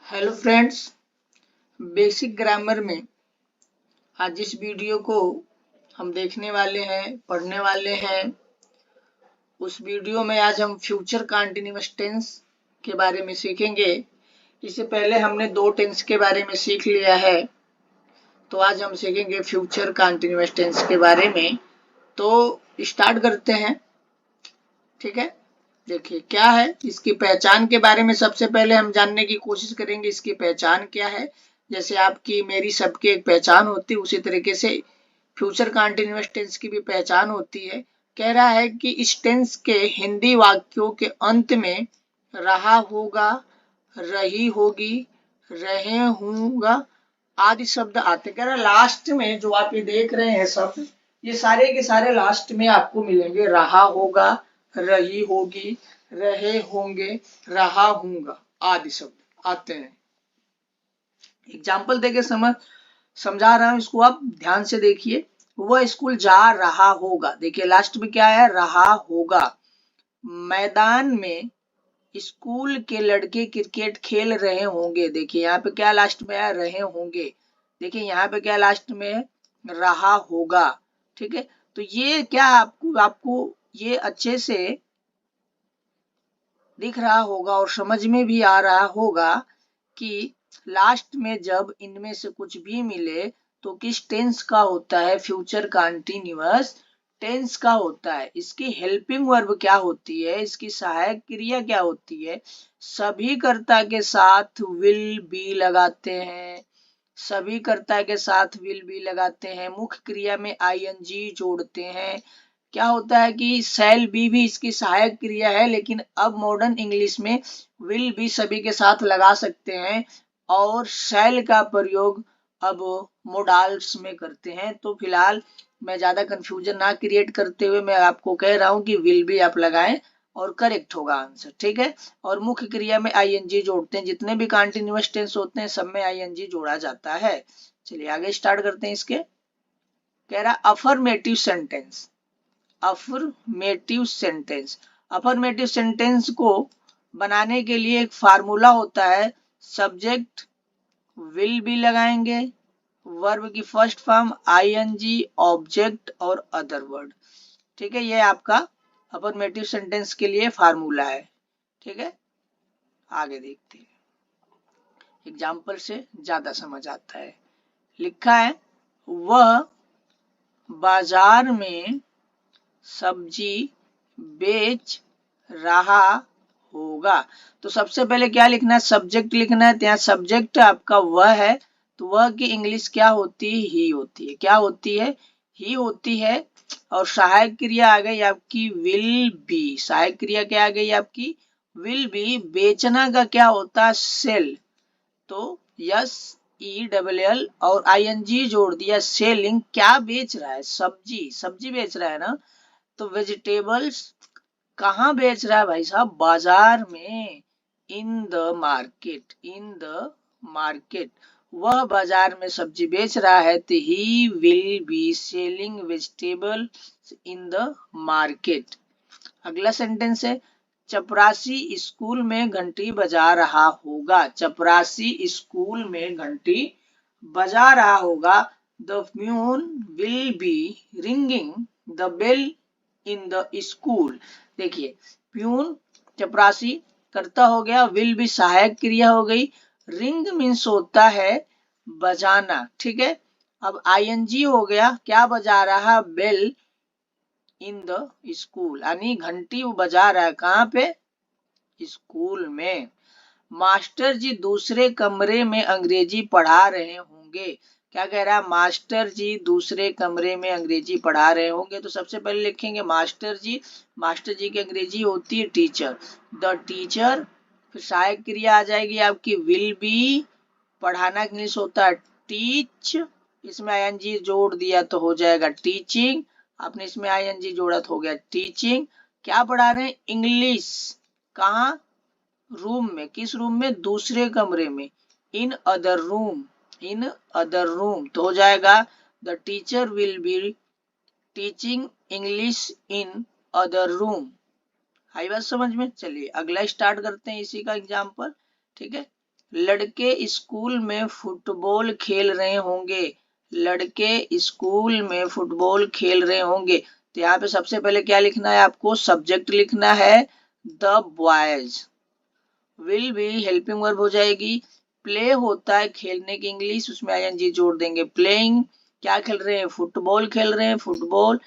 Hello friends, basic grammar में आज इस वीडियो को हम देखने वाले हैं, पढ़ने वाले हैं। उस वीडियो में आज हम फ्यूचर कंटीन्यूअस टेंस के बारे में सीखेंगे। इससे पहले हमने दो टेंस के बारे में सीख लिया है, तो आज हम सीखेंगे फ्यूचर कंटीन्यूअस टेंस के बारे में। तो स्टार्ट करते हैं, ठीक है। देखिए क्या है, इसकी पहचान के बारे में सबसे पहले हम जानने की कोशिश करेंगे। इसकी पहचान क्या है, जैसे आपकी मेरी सबकी एक पहचान होती है, उसी तरीके से फ्यूचर कंटीन्यूअस टेंस की भी पहचान होती है। कह रहा है कि इस टेंस के हिंदी वाक्यों के अंत में रहा होगा, रही होगी, रहे होगा आदि शब्द आते। कह रहा है लास्ट में जो आप ये देख रहे हैं शब्द, ये सारे के सारे लास्ट में आपको मिलेंगे। रहा होगा, रही होगी, रहे होंगे, रहा हूंगा आदि शब्द आते हैं। एग्जाम्पल देके समझा रहा हूं, इसको आप ध्यान से देखिए। वह स्कूल जा रहा होगा, देखिए लास्ट में क्या है, रहा होगा। मैदान में स्कूल के लड़के क्रिकेट खेल रहे होंगे, देखिए यहाँ पे क्या लास्ट में है, रहे होंगे। देखिए यहाँ पे क्या लास्ट में है, रहा होगा। ठीक है, तो ये क्या आपको ये अच्छे से दिख रहा होगा और समझ में भी आ रहा होगा कि लास्ट में जब इनमें से कुछ भी मिले तो किस टेंस का होता है, फ्यूचर कंटीन्यूअस टेंस का होता है। इसकी हेल्पिंग वर्ब क्या होती है, इसकी सहायक क्रिया क्या होती है। सभी कर्ता के साथ विल बी लगाते हैं, सभी कर्ता के साथ विल बी लगाते हैं। मुख्य क्रिया में आईएनजी जोड़ते हैं। क्या होता है कि शैल बी भी इसकी सहायक क्रिया है, लेकिन अब मॉडर्न इंग्लिश में विल भी सभी के साथ लगा सकते हैं और शैल का प्रयोग अब मोडाल्स में करते हैं। तो फिलहाल मैं ज्यादा कंफ्यूजन ना क्रिएट करते हुए मैं आपको कह रहा हूं कि विल भी आप लगाएं और करेक्ट होगा आंसर, ठीक है। और मुख्य क्रिया में आईएनजी जोड़ते हैं, जितने भी कंटीन्यूअस टेंस होते हैं सब में आईएनजी जोड़ा जाता है। चलिए आगे स्टार्ट करते हैं इसके। कह रहा affirmative sentence, affirmative sentence. Affirmative sentence को बनाने के लिए एक फार्मूला होता है। सब्जेक्ट विल भी लगाएंगे, वर्ब की फर्स्ट फॉर्म आईएनजी, ऑब्जेक्ट और अदर वर्ड। ठीक है, ये आपका अफर्मेटिव सेंटेंस के लिए फार्मूला है। ठीक है, आगे देखते हैं, एग्जाम्पल से ज्यादा समझ आता है। लिखा है वह बाजार में सब्जी बेच रहा होगा। तो सबसे पहले क्या लिखना है, सब्जेक्ट लिखना है। तो यहाँ सब्जेक्ट आपका वह है, तो वह की इंग्लिश क्या होती है, ही होती है। क्या होती है, ही होती है। और सहायक क्रिया आ गई आपकी विल बी, सहायक क्रिया क्या आ गई आपकी, विल बी। बेचना का क्या होता है, सेल, तो यस ई डबल एल और आईएनजी जोड़ दिया, सेलिंग। क्या बेच रहा है, सब्जी, सब्जी बेच रहा है ना। तो वेजिटेबल्स कहाँ बेच रहा है भाई साहब, बाजार में। In the market, in the market. वह बाजार में सब्जी बेच रहा है, तो he will be selling vegetable in the market. अगला सेंटेंस है चपरासी स्कूल में घंटी बजा रहा होगा। चपरासी स्कूल में घंटी बजा रहा होगा। The peon will be ringing the bell in the school. देखिए प्यून चपरासी करता हो गया, विल भी सहायक क्रिया हो गई। रिंग मीन्स होता है बजाना, ठीक है। अब आईएनजी हो गया, क्या बजा रहा, बेल इन द स्कूल, यानी घंटी वो बजा रहा है कहाँ पे, स्कूल में। मास्टर जी दूसरे कमरे में अंग्रेजी पढ़ा रहे होंगे। क्या कह रहा है, मास्टर जी दूसरे कमरे में अंग्रेजी पढ़ा रहे होंगे। तो सबसे पहले लिखेंगे मास्टर जी, मास्टर जी की अंग्रेजी होती है टीचर। द टीचर, फिर सहायक क्रिया आ जाएगी आपकी विल बी, पढ़ाना इंग्लिश होता है टीच, इसमें आईएनजी जोड़ दिया तो हो जाएगा टीचिंग। आपने इसमें आईएनजी जोड़ा तो हो गया टीचिंग। क्या पढ़ा रहे हैं, इंग्लिश। कहाँ, रूम में, किस रूम में, दूसरे कमरे में। In other room, in other room, तो हो जाएगा the teacher will be teaching English in other room. आई बात समझ में। चलिए अगला स्टार्ट करते हैं इसी का एग्जाम्पल, ठीक है। लड़के स्कूल में फुटबॉल खेल रहे होंगे। लड़के स्कूल में फुटबॉल खेल रहे होंगे। तो यहाँ पे सबसे पहले क्या लिखना है आपको, सब्जेक्ट लिखना है द बॉयज। विल भी हेल्पिंग वर्ब हो जाएगी। प्ले होता है खेलने की इंग्लिश, उसमें आईएनजी जोड़ देंगे। प्लेइंग, क्या खेल रहे हैं, फुटबॉल खेल रहे हैं, football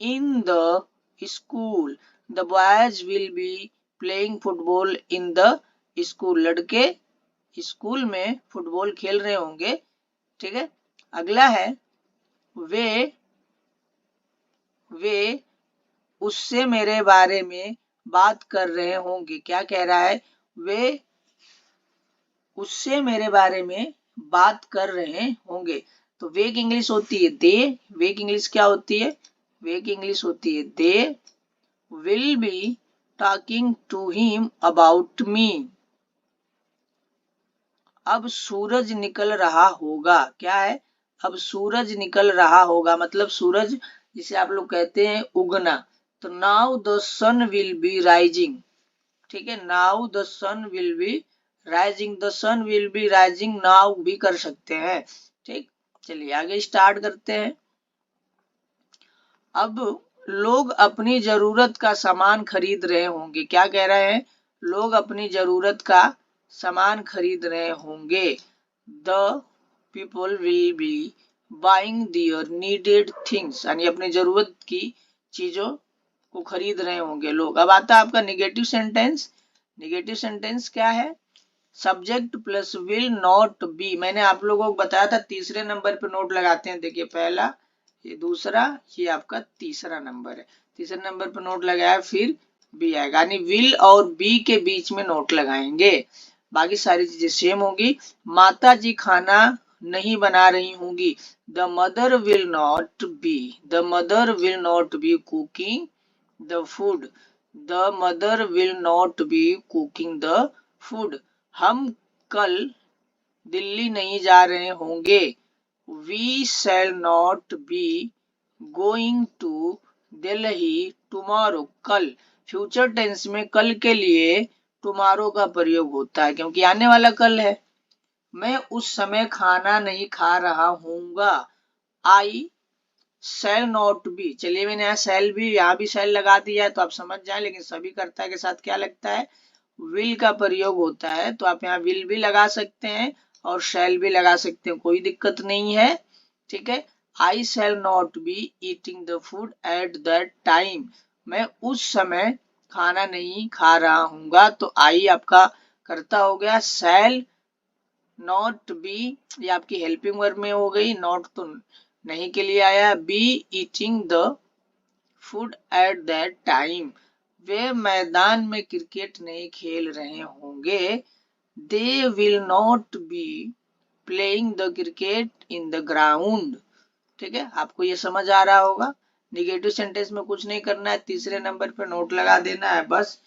in the school. The boys will be playing football in the school. लड़के स्कूल में फुटबॉल खेल रहे होंगे। ठीक है, अगला है वे उससे मेरे बारे में बात कर रहे होंगे। क्या कह रहा है, वे उससे मेरे बारे में बात कर रहे होंगे। तो वे की इंग्लिश होती है दे। वे की इंग्लिश क्या होती है, वे की इंग्लिश होती है they will be talking to him about me. अब सूरज निकल रहा होगा। क्या है, अब सूरज निकल रहा होगा, मतलब सूरज जिसे आप लोग कहते हैं उगना। तो now the sun will be rising. ठीक है, now the sun will be rising. The sun will be rising now भी कर सकते हैं। ठीक, चलिए आगे स्टार्ट करते हैं। अब लोग अपनी जरूरत का सामान खरीद रहे होंगे। क्या कह रहे हैं, लोग अपनी जरूरत का सामान खरीद रहे होंगे। The people will be buying their needed things, यानी अपनी जरूरत की चीजों को खरीद रहे होंगे लोग। अब आता है आपका निगेटिव सेंटेंस। निगेटिव सेंटेंस क्या है, subject plus will not B. मैंने आप लोगों को बताया था तीसरे नंबर पे नोट लगाते हैं। देखिए पहला, ये दूसरा, ये आपका तीसरा नंबर है। तीसरे नंबर पे नोट लगाया फिर बी आएगा, यानी विल और बी के बीच में नोट लगाएंगे। बाकी सारी चीजें सेम होगी। माता जी खाना नहीं बना रही होंगी। The mother will not be, the mother will not be cooking the food. The mother will not be cooking the food. हम कल दिल्ली नहीं जा रहे होंगे। We shall not be going to Delhi tomorrow. कल, फ्यूचर टेंस में कल के लिए टुमारो का प्रयोग होता है क्योंकि आने वाला कल है। मैं उस समय खाना नहीं खा रहा हूँगा। आई शैल नॉट बी। चलिए मैंने यहाँ शैल भी, यहाँ भी शैल लगा दिया है तो आप समझ जाए, लेकिन सभी कर्ता के साथ क्या लगता है, विल का प्रयोग होता है। तो आप यहाँ विल भी लगा सकते हैं और शैल भी लगा सकते हैं, कोई दिक्कत नहीं है। ठीक है, I shall not be eating the food at that time. मैं उस समय खाना नहीं खा रहा हूँगा। तो आई आपका कर्ता हो गया। शैल नॉट बी, ये आपकी हेल्पिंग वर्ब में हो गई। नॉट तो नहीं के लिए आया। Be eating the food at that time, वे मैदान में क्रिकेट नहीं खेल रहे होंगे। They will not be playing the cricket in the ground. ठीक है, आपको ये समझ आ रहा होगा। निगेटिव सेंटेंस में कुछ नहीं करना है, तीसरे नंबर पे नोट लगा देना है बस।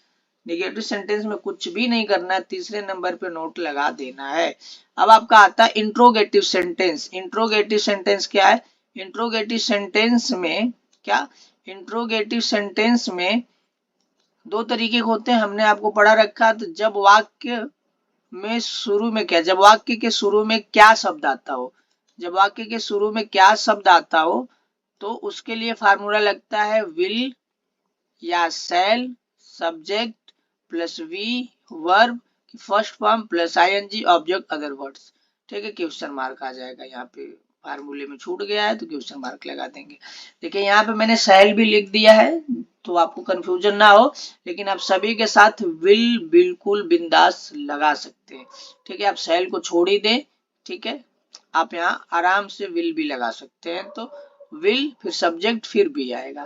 निगेटिव सेंटेंस में कुछ भी नहीं करना है, तीसरे नंबर पे नोट लगा देना है। अब आपका आता है इंट्रोगेटिव सेंटेंस। इंट्रोगेटिव सेंटेंस क्या है, इंट्रोगेटिव सेंटेंस में क्या, इंट्रोगेटिव सेंटेंस में दो तरीके के होते हैं, हमने आपको पढ़ा रखा। तो जब वाक्य में शुरू में क्या, जब वाक्य के शुरू में क्या शब्द आता हो, जब वाक्य के शुरू में क्या शब्द आता हो तो उसके लिए फार्मूला लगता है विल या shall, subject plus V verb first form plus ING object other words. ठीक है, क्वेश्चन मार्क आ जाएगा यहाँ पे, फार्मूले में छूट गया है तो क्वेश्चन मार्क लगा देंगे। देखिए यहाँ पे मैंने शैल भी लिख दिया है तो आपको कंफ्यूजन ना हो, लेकिन आप सभी के साथ विल बिल्कुल बिंदास लगा सकते हैं। ठीक है, आप शैल को छोड़ ही दें। ठीक है, आप यहाँ आराम से विल भी लगा सकते हैं। तो विल फिर सब्जेक्ट फिर भी आएगा।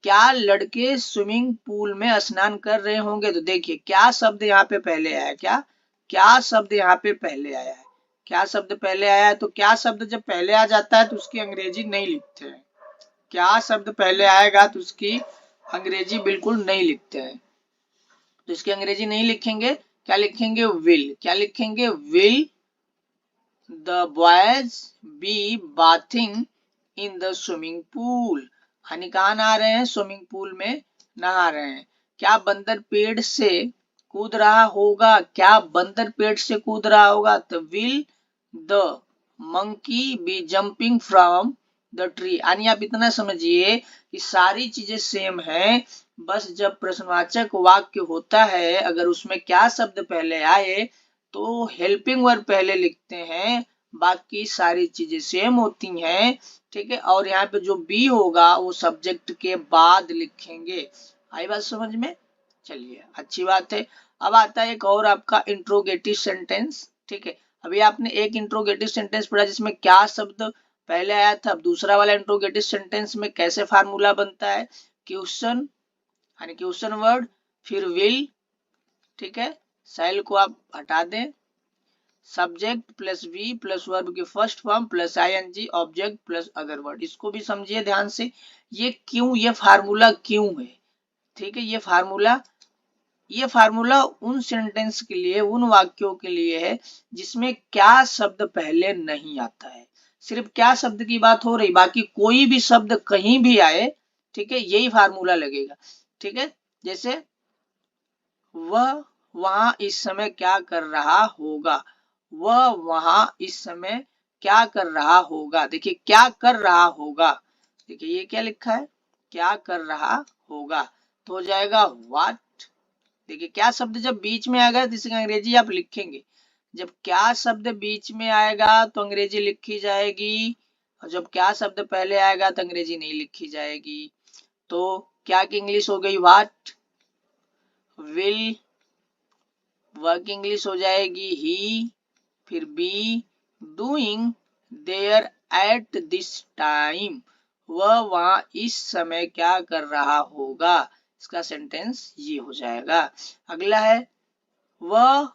क्या लड़के स्विमिंग पूल में स्नान कर रहे होंगे। तो देखिए क्या शब्द यहाँ पे पहले आया, क्या क्या शब्द यहाँ पे पहले आया है, क्या शब्द पहले आया है। तो क्या शब्द जब पहले आ जाता है तो उसकी अंग्रेजी नहीं लिखते हैं। क्या शब्द पहले आएगा तो उसकी अंग्रेजी बिल्कुल नहीं लिखते हैं। तो इसकी अंग्रेजी नहीं लिखेंगे, क्या लिखेंगे, विल। क्या लिखेंगे, will the boys be bathing in the swimming pool. यानी कहाँ नहा रहे हैं, स्विमिंग पूल में नहा रहे हैं। क्या बंदर पेड़ से कूद रहा होगा, क्या बंदर पेड़ से कूद रहा होगा, तो will the monkey be jumping from the tree. यानी आप इतना समझिए कि सारी चीजें सेम है, बस जब प्रश्नवाचक वाक्य होता है अगर उसमें क्या शब्द पहले आए तो हेल्पिंग वर्ब पहले लिखते हैं, बाकी सारी चीजें सेम होती हैं। ठीक है, और यहाँ पे जो बी होगा वो सब्जेक्ट के बाद लिखेंगे। आई बात समझ में? चलिए अच्छी बात है। अब आता है एक और आपका इंट्रोगेटिव सेंटेंस। ठीक है, अभी आपने एक इंट्रोगेटिव सेंटेंस पढ़ा जिसमें क्या शब्द पहले आया था। अब दूसरा वाला इंट्रोगेटिव सेंटेंस में कैसे फार्मूला बनता है, क्वेश्चन यानी क्वेश्चन वर्ड, फिर विल, ठीक है, शैल को आप हटा दें, subject plus V plus verb की first form plus ING object plus other word. इसको भी समझिए ध्यान से, ये क्यों, ये फार्मूला क्यों है। ठीक है, ये फार्मूला उन सेंटेंस के लिए, उन वाक्यों के लिए है जिसमें क्या शब्द पहले नहीं आता है। सिर्फ क्या शब्द की बात हो रही, बाकी कोई भी शब्द कहीं भी आए, ठीक है, यही फार्मूला लगेगा। ठीक है, जैसे वह वहां इस समय क्या कर रहा होगा, वह वहां इस समय क्या कर रहा होगा। देखिए क्या कर रहा होगा, देखिए ये क्या लिखा है, क्या कर रहा होगा, तो हो जाएगा व्हाट। देखिए क्या शब्द जब बीच में आएगा तो इसका अंग्रेजी आप लिखेंगे। जब क्या शब्द बीच में आएगा तो अंग्रेजी लिखी जाएगी, और जब क्या शब्द पहले आएगा तो अंग्रेजी नहीं लिखी जाएगी। तो क्या की इंग्लिश हो गई व्हाट, विल, वर्क इंग्लिश हो जाएगी ही, फिर be doing there at this time, वह वहां इस समय क्या कर रहा होगा। इसका सेंटेंस ये हो जाएगा। अगला है वह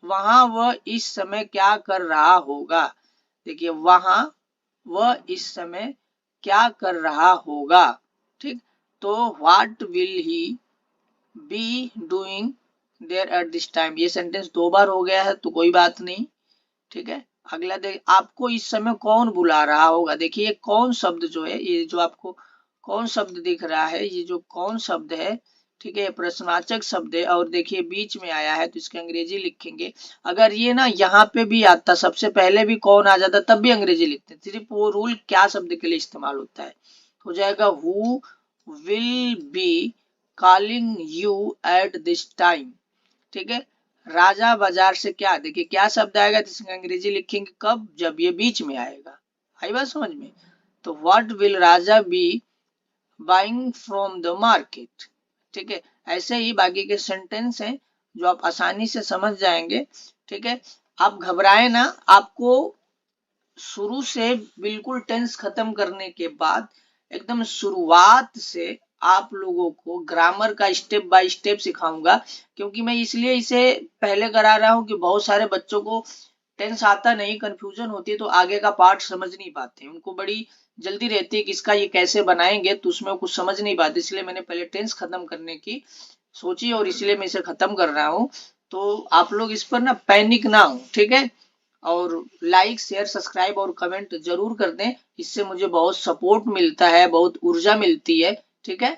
वह इस समय क्या कर रहा होगा। देखिए वहां वह इस समय क्या कर रहा होगा। ठीक, तो what will he be doing there at this time, ये सेंटेंस दो बार हो गया है तो कोई बात नहीं। ठीक है, अगला देख आपको इस समय कौन बुला रहा होगा। देखिए कौन शब्द जो है, ये जो आपको कौन शब्द दिख रहा है, ये जो कौन शब्द है, ठीक है, प्रश्नवाचक शब्द है और देखिए बीच में आया है तो इसकी अंग्रेजी लिखेंगे। अगर ये ना यहाँ पे भी आता, सबसे पहले भी कौन आ जाता तब भी अंग्रेजी लिखते, सिर्फ वो रूल क्या शब्द के लिए इस्तेमाल होता है। हो जाएगा who will be calling you eight this time. ठीक है, राजा बाजार से क्या, देखिए क्या शब्द आएगा तो इसका अंग्रेजी लिखेंगे कब, जब ये बीच में आएगा। आई बात समझ में? तो what will Raja B buying from the market. ठीक है, ऐसे ही बाकी के सेंटेंस हैं जो आप आसानी से समझ जाएंगे। ठीक है, आप घबराए ना, आपको शुरू से बिल्कुल टेंस खत्म करने के बाद एकदम शुरुआत से आप लोगों को ग्रामर का स्टेप बाय स्टेप सिखाऊंगा, क्योंकि मैं इसलिए इसे पहले करा रहा हूं कि बहुत सारे बच्चों को टेंस आता नहीं, कंफ्यूजन होती है, तो आगे का पार्ट समझ नहीं पाते, उनको बड़ी जल्दी रहती है कि इसका ये कैसे बनाएंगे, तो उसमें कुछ समझ नहीं पाते, इसलिए मैंने पहले टेंस खत्म करने की सोची और इसलिए मैं इसे खत्म कर रहा हूँ। तो आप लोग इस पर ना पैनिक ना हो, ठीक है, और लाइक शेयर सब्सक्राइब और कमेंट जरूर कर दें, इससे मुझे बहुत सपोर्ट मिलता है, बहुत ऊर्जा मिलती है। ठीक है।